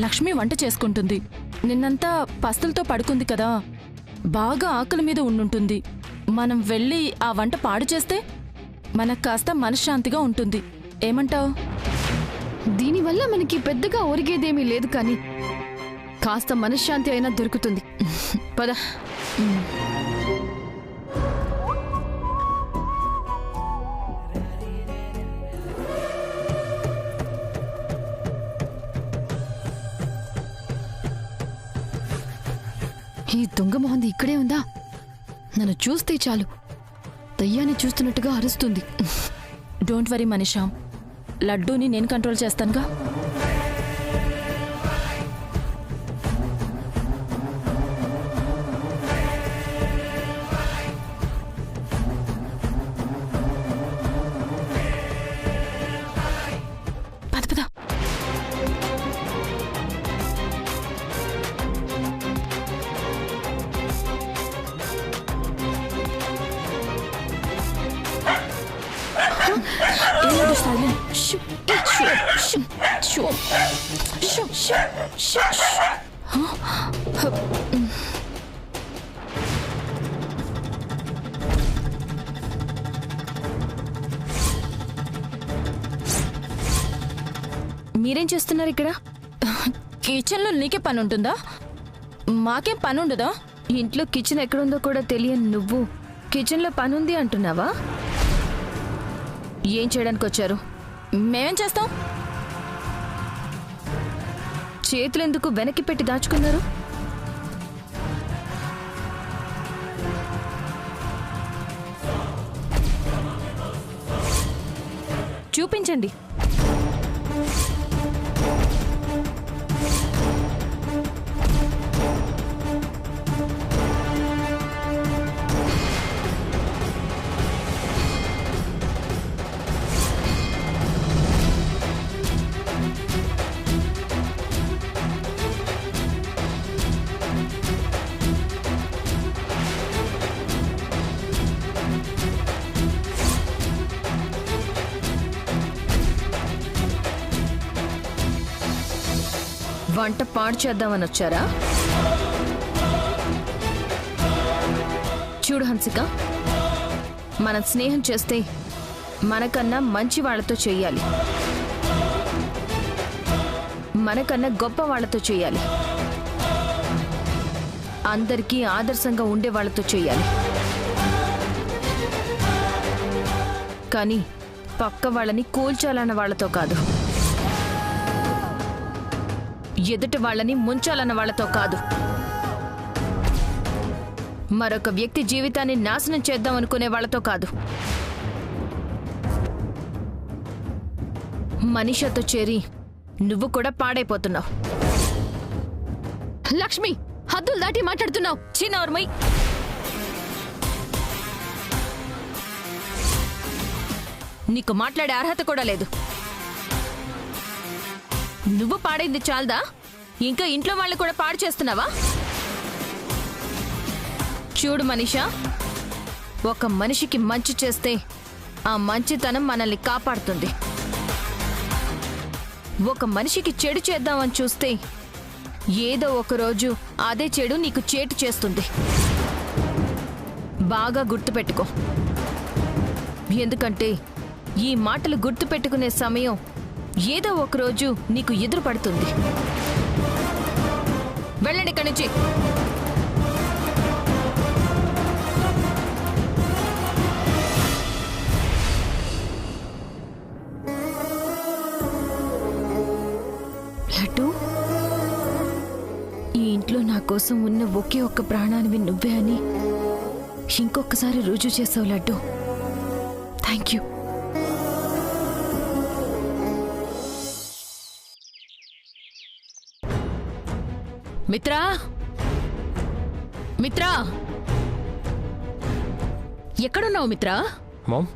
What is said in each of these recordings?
లక్ష్మి వంట చేసుకుంటుంది. నిన్నంతా పస్తులతో పడుకుంది కదా, బాగా ఆకలి మీద ఉండుంటుంది. మనం వెళ్ళి ఆ వంట పాడు చేస్తే మనకు కాస్త మనశ్శాంతిగా ఉంటుంది. ఏమంటావు? దీనివల్ల మనకి పెద్దగా ఒరిగేదేమీ లేదు, కానీ కాస్త మనశ్శాంతి అయినా దొరుకుతుంది. పద. ఈ దొంగ మొహంది ఇక్కడే ఉందా? నన్ను చూస్తే చాలు దయ్యాన్ని చూస్తున్నట్టుగా అరుస్తుంది. డోంట్ వరీ మనీషా, లడ్డూని నేను కంట్రోల్ చేస్తానుగా. పద పద. మీరేం చేస్తున్నారు ఇక్కడ? కిచెన్లో నీకే పని ఉంటుందా? మాకేం పని ఉండదా? ఇంట్లో కిచెన్ ఎక్కడుందో కూడా తెలియని నువ్వు కిచెన్లో పనుంది అంటున్నావా? ఏం చేయడానికి వచ్చారు? మేమేం చేస్తాం? చేతులెందుకు వెనక్కి పెట్టి దాచుకున్నారు? చూపించండి. వంట పాడు చేద్దామని వచ్చారా? చూడు హన్సిక, మనం స్నేహం చేస్తే మనకన్నా మంచి వాళ్ళతో చెయ్యాలి, మనకన్నా గొప్ప వాళ్ళతో చెయ్యాలి, అందరికీ ఆదర్శంగా ఉండే వాళ్ళతో చెయ్యాలి. కానీ పక్క వాళ్ళని కూల్చాలన్న వాళ్ళతో కాదు, ఎదుటి వాళ్ళని ముంచాలన్న వాళ్ళతో కాదు, మరొక వ్యక్తి జీవితాన్ని నాశనం చేద్దాం అనుకునే వాళ్ళతో కాదు. మనీషాతో చేరి నువ్వు కూడా పాడైపోతున్నావు. లక్ష్మి, హద్దులు దాటి మాట్లాడుతున్నావు. చిన్నవర్మై, నీకు మాట్లాడే అర్హత కూడా లేదు. నువ్వు పాడైంది చాలదా? ఇంకా ఇంట్లో వాళ్ళని కూడా పాడు చేస్తున్నావా? చూడు మనీషా, ఒక మనిషికి మంచి చేస్తే ఆ మంచితనం మనల్ని కాపాడుతుంది. ఒక మనిషికి చెడు చేద్దామని చూస్తే ఏదో ఒకరోజు అదే చెడు నీకు చేటు చేస్తుంది. బాగా గుర్తుపెట్టుకో. ఎందుకంటే ఈ మాటలు గుర్తుపెట్టుకునే సమయం ఏదో ఒకరోజు నీకు ఎదురు పడుతుంది. వెళ్ళండి ఇక్కడి నుంచి. లడ్డు, ఈ ఇంట్లో నా కోసం ఉన్న ఒకే ఒక్క ప్రాణానివి నువ్వే అని ఇంకొకసారి రుజువు చేసావు లడ్డు. Thank you. మిత్రా, మిత్రా, ఎక్కడున్నావు మిత్రా? మామ్,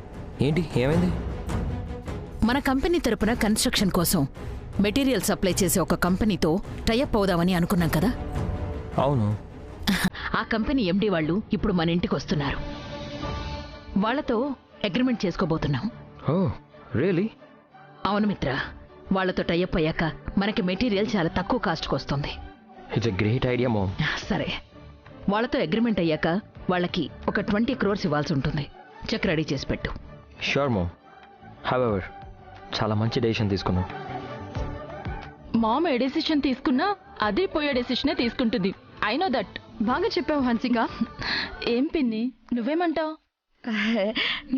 ఏంటి, ఏమైంది? మన కంపెనీ తరపున కన్స్ట్రక్షన్ కోసం మెటీరియల్ సప్లై చేసే ఒక కంపెనీతో టైఅప్ అవుదామని అనుకున్నాం కదా. అవును. ఆ కంపెనీ ఎండి వాళ్ళు ఇప్పుడు మన ఇంటికి వస్తున్నారు. వాళ్లతో అగ్రిమెంట్ చేసుకోబోతున్నాం. Oh really? అవును మిత్ర, వాళ్ళతో టైఅప్ అయ్యాక మనకి మెటీరియల్ చాలా తక్కువ కాస్ట్కి వస్తుంది. It's a great idea ma'am. సరే, వాళ్ళతో అగ్రిమెంట్ అయ్యాక వాళ్ళకి ఒక 20 crores ఇవ్వాల్సి ఉంటుంది. చెక్ రెడీ చేసి పెట్టు. Sure ma'am. హవెవర్ చాలా మంచి డెసిషన్ తీసుకున్నాం. మామ్ ఏ డెసిషన్ తీసుకున్నా అది పోయే డెసిషనే తీసుకుంటుంది. I know that. బాగా చెప్పావు హన్సిక. ఏం పిన్ని, నువ్వేమంటావు?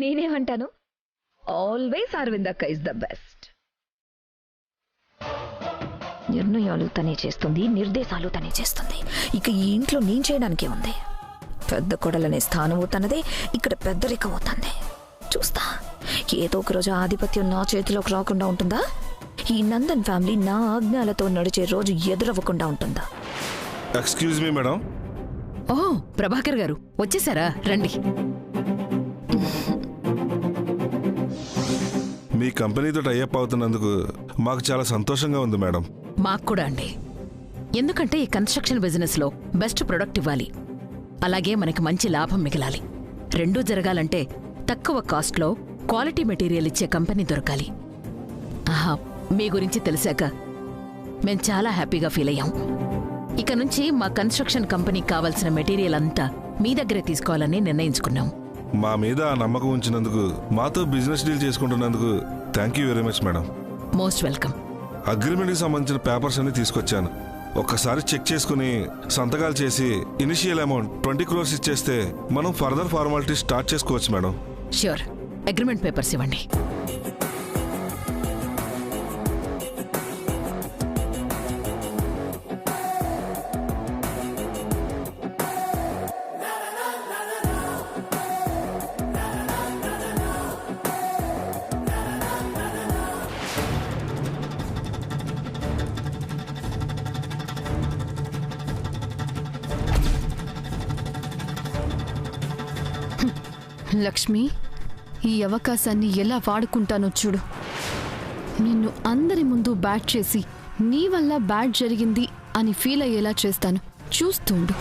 నేనేమంటాను, ఆల్వేస్ అరవిందక్క ఇస్ ద బెస్ట్. నిర్ణయాలు తనే చేస్తుంది, నిర్దేశాలు తనే చేస్తుంది. ఇక ఈ ఇంట్లో నేను చేయడానికే ఉంది. పెద్ద కొడలనే స్థానము తనదే, ఇక్కడ పెద్దరికం అవుతుంది. చూస్తా, ఏదో ఒక రోజు ఆధిపత్యం నా చేతిలోకి రాకుండా ఉంటుందా? ఈ నందన్ ఫ్యామిలీ నా ఆజ్ఞాలతో నడిచే రోజు ఎదురవ్వకుండా ఉంటుందా? Excuse me madam. ఓ ప్రభాకర్ గారు వచ్చేసారా? రండి. మీ కంపెనీతో టైఅప్ అవుతున్నందుకు మాకు చాలా సంతోషంగా ఉంది మేడం. మాకు కూడా అండి. ఎందుకంటే ఈ కన్స్ట్రక్షన్ బిజినెస్లో బెస్ట్ ప్రొడక్ట్ ఇవ్వాలి, అలాగే మనకి మంచి లాభం మిగలాలి. రెండూ జరగాలంటే తక్కువ కాస్ట్లో క్వాలిటీ మెటీరియల్ ఇచ్చే కంపెనీ దొరకాలి. ఆహా, మీ గురించి తెలిసాక మేం చాలా హ్యాపీగా ఫీల్ అయ్యాం. ఇక నుంచి మా కన్స్ట్రక్షన్ కంపెనీకి కావాల్సిన మెటీరియల్ అంతా మీ దగ్గరే తీసుకోవాలని నిర్ణయించుకున్నాం. మా మీద ఆ నమ్మకం ఉంచినందుకు, మాతో బిజినెస్ డీల్ చేసుకుంటున్నందుకు thank you very much madam. Most welcome. అగ్రిమెంట్కి సంబంధించిన పేపర్స్ అన్ని తీసుకొచ్చాను. ఒక్కసారి చెక్ చేసుకుని సంతకాలు చేసి ఇనిషియల్ అమౌంట్ 20 crores ఇచ్చేస్తే మనం ఫర్దర్ ఫార్మాలిటీ స్టార్ట్ చేసుకోవచ్చు మేడం. ష్యూర్, అగ్రిమెంట్ పేపర్స్ ఇవ్వండి. లక్ష్మి, ఈ అవకాశాన్ని ఎలా వాడుకుంటానో చూడు. నిన్ను అందరి ముందు బ్యాట్ చేసి నీ వల్ల బ్యాట్ జరిగింది అని ఫీల్ అయ్యేలా చేస్తాను. చూస్తుండు.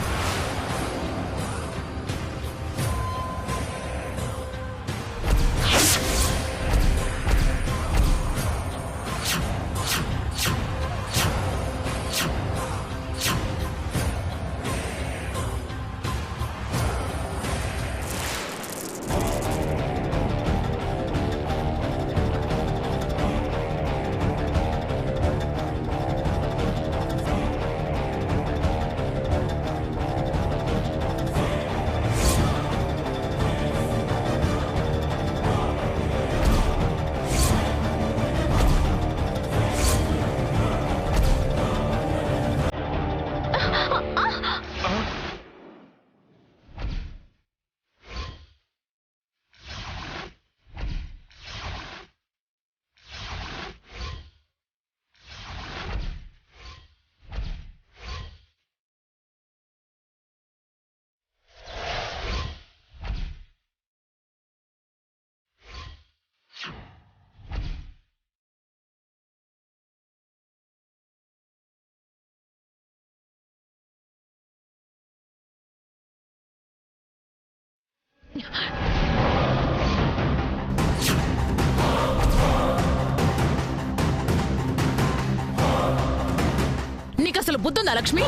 నీకసలు బుద్ధుందా లక్ష్మి?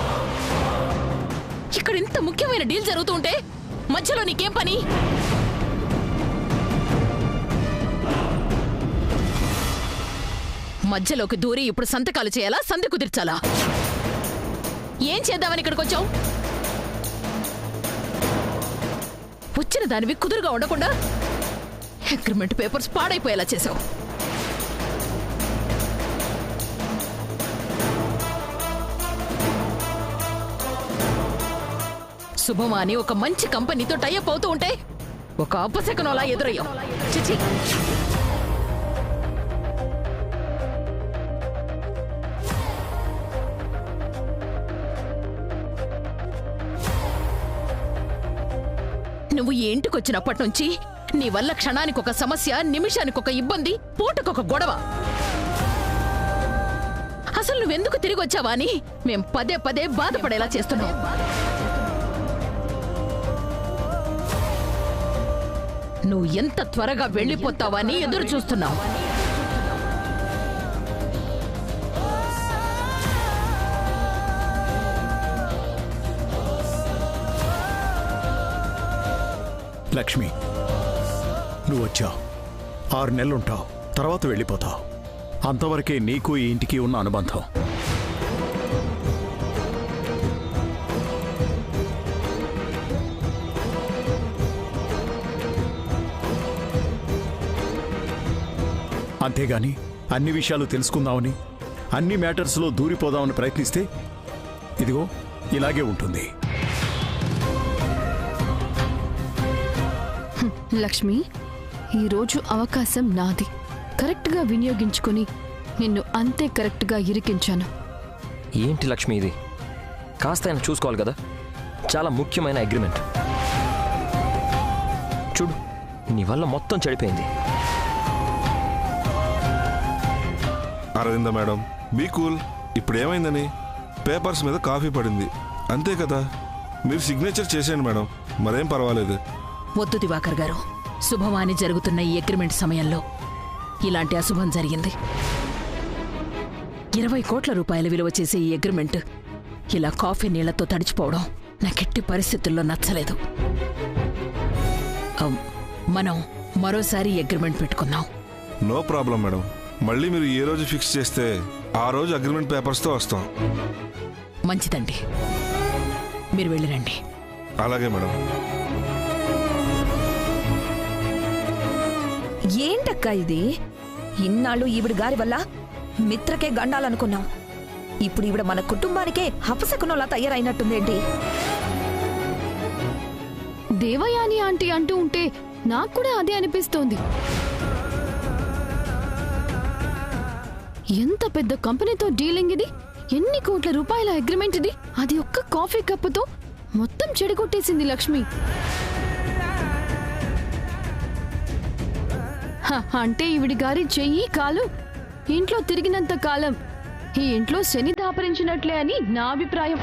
ఇక్కడ ఇంత ముఖ్యమైన డీల్ జరుగుతుంటే మధ్యలో నీకేం పని? మధ్యలోకి దూరి ఇప్పుడు సంతకాలు చేయాలా, సంధి కుదిర్చాలా? ఏం చేద్దామని ఇక్కడికి వచ్చావు? వచ్చిన దానివి కుదురుగా ఉండకుండా అగ్రిమెంట్ పేపర్స్ పాడైపోయేలా చేశావు. శుభమా అని ఒక మంచి కంపెనీతో టైఅప్ అవుతూ ఉంటే ఒక అపశకనంలా ఎదురయ్యావు. చిచి. నువ్వు ఈ ఇంటికొచ్చినప్పటి నుంచి నీ వల్ల క్షణానికి ఒక సమస్య, నిమిషానికి ఒక ఇబ్బంది, పూటకొక గొడవ. అసలు నువ్వెందుకు తిరిగి వచ్చావా అని మేం పదే పదే బాధపడేలా చేస్తున్నావు. నువ్వు ఎంత త్వరగా వెళ్ళిపోతావా అని ఎదురు చూస్తున్నావు. లక్ష్మి, నువ్వు వచ్చావు, 6 నెలలుంటావు, తర్వాత వెళ్ళిపోతావు. అంతవరకే నీకు ఈ ఇంటికి ఉన్న అనుబంధం. అంతేగాని అన్ని విషయాలు తెలుసుకుందామని, అన్ని మ్యాటర్స్లో దూరిపోదామని ప్రయత్నిస్తే ఇదిగో ఇలాగే ఉంటుంది. లక్ష్మి, ఈరోజు అవకాశం నాది. కరెక్ట్గా వినియోగించుకొని నిన్ను అంతే కరెక్ట్గా ఇరికించాను. ఏంటి లక్ష్మి ఇది? కాస్త ఆయన చూసుకోవాలి కదా, చాలా ముఖ్యమైన అగ్రిమెంట్. చూడు, నీ వల్ల మొత్తం చెడిపోయింది. Aravinda madam, be cool. ఇప్పుడు ఏమైందని? పేపర్స్ మీద కాఫీ పడింది అంతే కదా. మీరు సిగ్నేచర్ చేసేయండి మేడం, మరేం పర్వాలేదు. వద్దు దివాకర్ గారు, శుభమాని జరుగుతున్న ఈ అగ్రిమెంట్ సమయంలో ఇలాంటి అశుభం జరిగింది. 20 కోట్ల రూపాయల విలువ చేసే ఈ అగ్రిమెంట్ ఇలా కాఫీ నీళ్లతో తడిచిపోవడం నాకెట్టి పరిస్థితుల్లో నచ్చలేదు. మనం మరోసారి అగ్రిమెంట్ పెట్టుకుందాం. No problem madam. మళ్ళీ మీరు ఏ రోజు ఫిక్స్ చేస్తే ఆ రోజు అగ్రిమెంట్ పేపర్స్తో వస్తాం. మంచిదండి, మీరు వెళ్ళిరండి. అలాగే మేడం. ఏంటక్కా ఇది? ఇన్నాళ్ళు ఈవిడ గారి వల్ల మిత్రకే గండాలనుకున్నాం. ఇప్పుడు ఈవిడ మన కుటుంబానికే అపశకునంలా తయారైనట్టుందేంటి? దేవయాని ఆంటీ అంటూ ఉంటే నాకు కూడా అదే అనిపిస్తోంది. ఎంత పెద్ద కంపెనీతో డీలింగ్ ఇది! ఎన్ని కోట్ల రూపాయల అగ్రిమెంట్ ఇది! అది ఒక్క కాఫీ కప్పుతో మొత్తం చెడగొట్టేసింది లక్ష్మి. అంటే ఈవిడి గారి చెయ్యి కాలు ఇంట్లో తిరిగినంత కాలం ఈ ఇంట్లో శని దాపరించినట్లే అని నా అభిప్రాయం.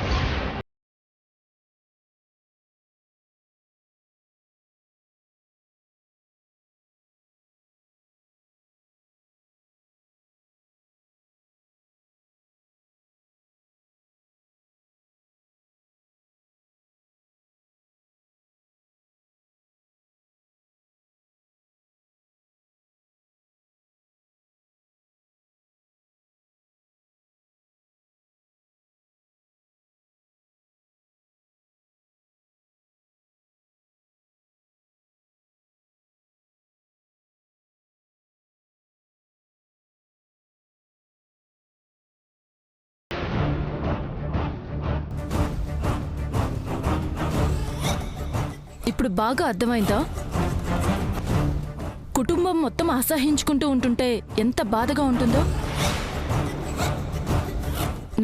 ఇప్పుడు బాగా అర్థమైందా? కుటుంబం మొత్తం అసహించుకుంటూ ఉంటుంటే ఎంత బాధగా ఉంటుందో.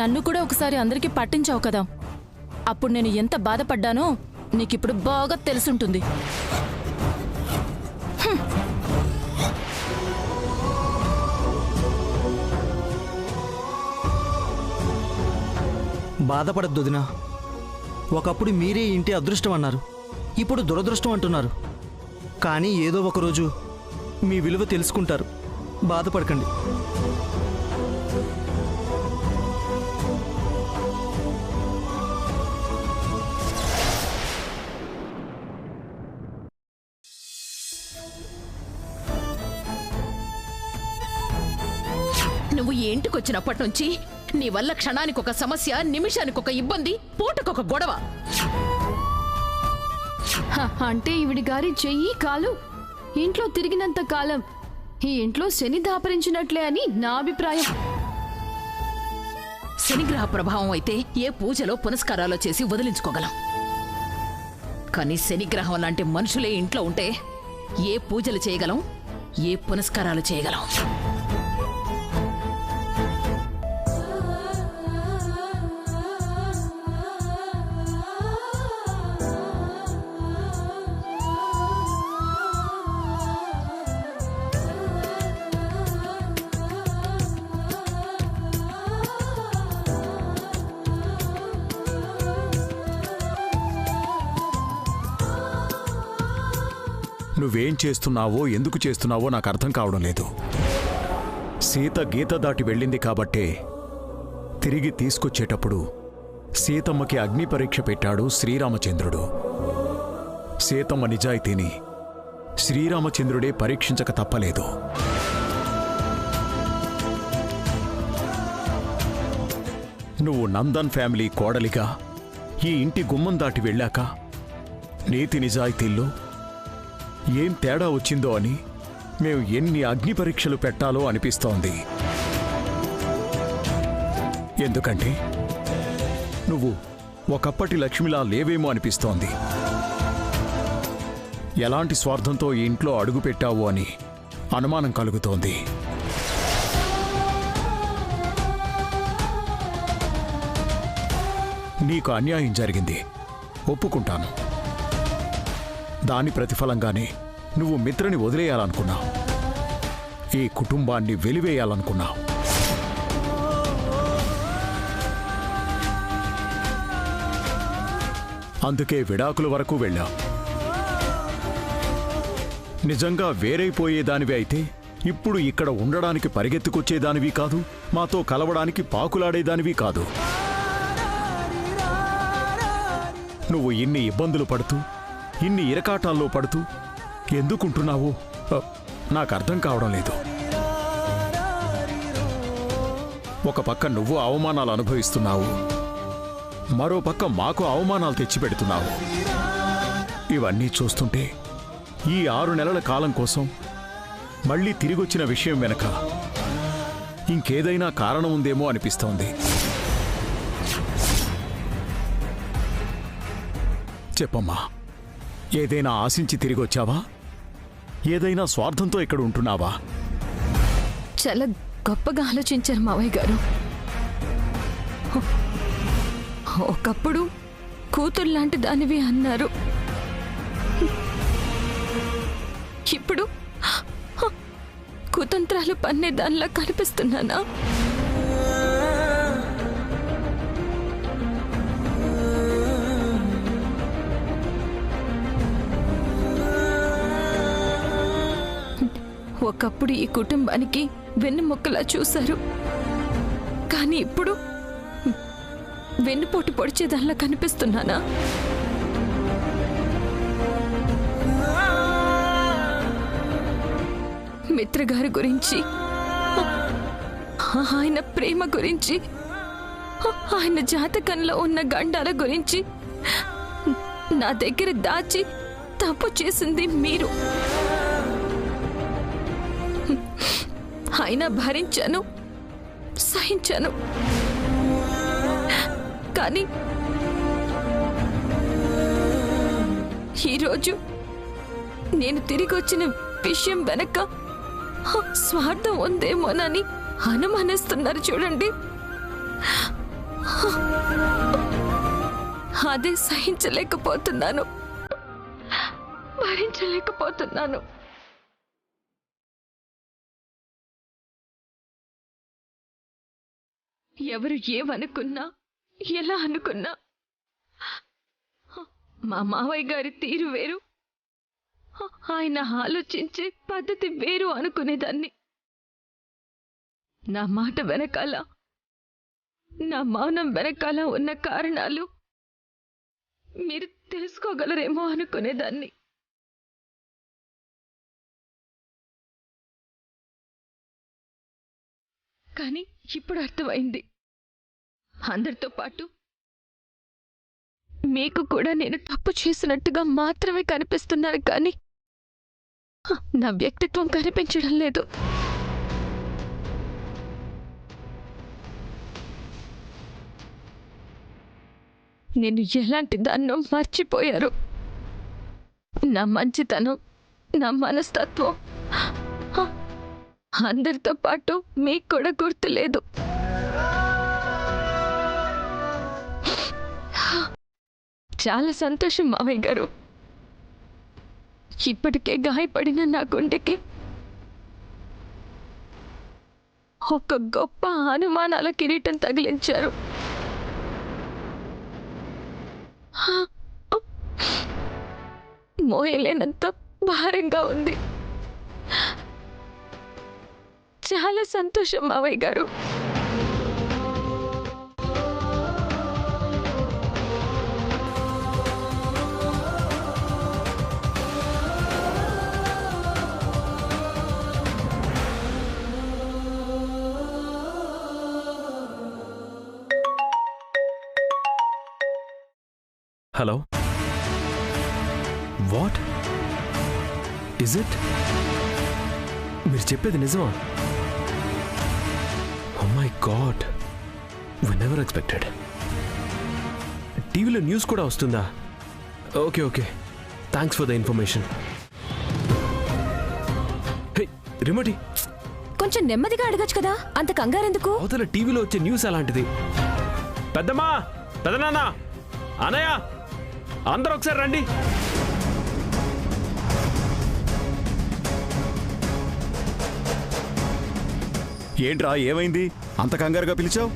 నన్ను కూడా ఒకసారి అందరికీ పట్టించావు కదా, అప్పుడు నేను ఎంత బాధపడ్డానో నీకిప్పుడు బాగా తెలుసుంటుంది. బాధపడద్దు వదినా. ఒకప్పుడు మీరే ఇంటి అదృష్టం అన్నారు, ఇప్పుడు దురదృష్టం అంటున్నారు. కానీ ఏదో ఒకరోజు మీ విలువ తెలుసుకుంటారు. బాధపడకండి. నువ్వు ఈ ఇంటికొచ్చినప్పటి నుంచి నీ వల్ల క్షణానికొక సమస్య, నిమిషానికొక ఇబ్బంది, పూటకొక గొడవ. అంటే ఈవిడి గారి చెయ్యి కాలు ఇంట్లో తిరిగినంత కాలం ఈ ఇంట్లో శని దాపరించినట్లే అని నా అభిప్రాయం. శనిగ్రహ ప్రభావం అయితే ఏ పూజలో పునస్కారాలు చేసి వదిలించుకోగలం. కానీ శనిగ్రహం లాంటి మనుషులే ఇంట్లో ఉంటే ఏ పూజలు చేయగలం, ఏ పునస్కారాలు చేయగలం? నువ్వేం చేస్తున్నావో, ఎందుకు చేస్తున్నావో నాకు అర్థం కావడం లేదు. సీత గీత దాటి వెళ్ళింది కాబట్టే తిరిగి తీసుకొచ్చేటప్పుడు సీతమ్మకి అగ్ని పరీక్ష పెట్టాడు శ్రీరామచంద్రుడు. సీతమ్మ నిజాయితీని శ్రీరామచంద్రుడే పరీక్షించక తప్పలేదు. నువ్వు నందన్ ఫ్యామిలీ కోడలిగా ఈ ఇంటి గుమ్మం దాటి వెళ్ళాక నీతి నిజాయితీల్లో ఏం తేడా వచ్చిందో అని మేము ఎన్ని అగ్ని పరీక్షలు పెట్టాలో అనిపిస్తోంది. ఎందుకంటే నువ్వు ఒకప్పటి లక్ష్మిలా లేవేమో అనిపిస్తోంది. ఎలాంటి స్వార్థంతో ఈ ఇంట్లో అడుగుపెట్టావు అని అనుమానం కలుగుతోంది. నీకు అన్యాయం జరిగింది, ఒప్పుకుంటాను. దాని ప్రతిఫలంగానే నువ్వు మిత్రని వదిలేయాలనుకున్నావు, ఈ కుటుంబాన్ని వెలివేయాలనుకున్నావు. అందుకే విడాకుల వరకు వెళ్ళావు. నిజంగా వేరైపోయేదానివి అయితే ఇప్పుడు ఇక్కడ ఉండడానికి పరిగెత్తుకొచ్చేదానివి కాదు, మాతో కలవడానికి పాకులాడేదానివి కాదు. నువ్వు ఇన్ని ఇబ్బందులు పడుతూ ఇన్ని ఇరకాటాల్లో పడుతూ ఎందుకుంటున్నావో నాకు అర్థం కావడం లేదు. ఒక పక్క నువ్వు అవమానాలు అనుభవిస్తున్నావు, మరో పక్క మాకు అవమానాలు తెచ్చిపెడుతున్నావు. ఇవన్నీ చూస్తుంటే ఈ 6 నెలల కాలం కోసం మళ్ళీ తిరిగొచ్చిన విషయం వెనక ఇంకేదైనా కారణం ఉందేమో అనిపిస్తోంది. చెప్పమ్మా, ఏదైనా ఆశించి తిరిగొచ్చావా? ఏదైనా స్వార్థంతో ఇక్కడ ఉంటున్నావా? చాలా గొప్పగా ఆలోచించారు మావయ్య గారు. ఒకప్పుడు కూతురు లాంటి దానివి అన్నారు, ఇప్పుడు కుతంత్రాలు పన్నే దానిలా కనిపిస్తున్నానా? ఒకప్పుడు ఈ కుటుంబానికి వెన్నుముక్కలా చూశారు, కానీ ఇప్పుడు వెన్నుపోటు పొడిచేదానిలా కనిపిస్తున్నానా? మిత్రగారి గురించి, ఆయన ప్రేమ గురించి, ఆయన జాతకంలో ఉన్న గండాల గురించి నా దగ్గర దాచి తప్పు చేసింది మీరు. అయినా భరించాను, సహించాను. కానీ ఈరోజు నేను తిరిగి వచ్చిన విషయం వెనక స్వార్థం ఉందేమోనని అనుమానిస్తున్నారు చూడండి. అదే సహించలేకపోతున్నాను, భరించలేకపోతున్నాను. ఎవరు ఏమనుకున్నా, ఎలా అనుకున్నా, మా మావయ్య గారి తీరు వేరు, ఆయన ఆలోచించే పద్ధతి వేరు అనుకునేదాన్ని. నా మాట వెనకాల, నా మౌనం వెనకాల ఉన్న కారణాలు మీరు తెలుసుకోగలరేమో అనుకునేదాన్ని. కానీ ఇప్పుడు అర్థమైంది. అందరితో పాటు మీకు కూడా నేను తప్పు చేసినట్టుగా మాత్రమే కనిపిస్తున్నాను, కానీ నా వ్యక్తిత్వం కనిపించడం లేదు. నేను ఎలాంటి దాన్నో మర్చిపోయారు. నా మంచితనం, నా మనస్తత్వం అందరితో పాటు మీకు కూడా గుర్తులేదు. చాలా సంతోషం మావయ్య గారు. ఇప్పటికే గాయపడిన నా గుండెకి ఒక గొప్ప అనుమానాల కిరీటం తగిలించారు. మోయలేనంత భారంగా ఉంది. చాలా సంతోషం మావయ్య గారు. Hello, what is it? మీరు చెప్పేది నిజమా? Oh my god, we never expected. టీవీలో న్యూస్ కూడా వస్తుందా? Okay okay, thanks for the information. Hey రిమోటి, కొంచెం నెమ్మదిగా అడగచ్చు కదా, అంత కంగారెందుకు? అవతల టీవీలో వచ్చే న్యూస్ అలాంటిది. పెద్దమ్మా, పెదనాన్న, అనయ్య, అందరూ ఒకసారి రండి. ఏంట్రా, ఏమైంది? అంత కంగారుగా పిలిచావు?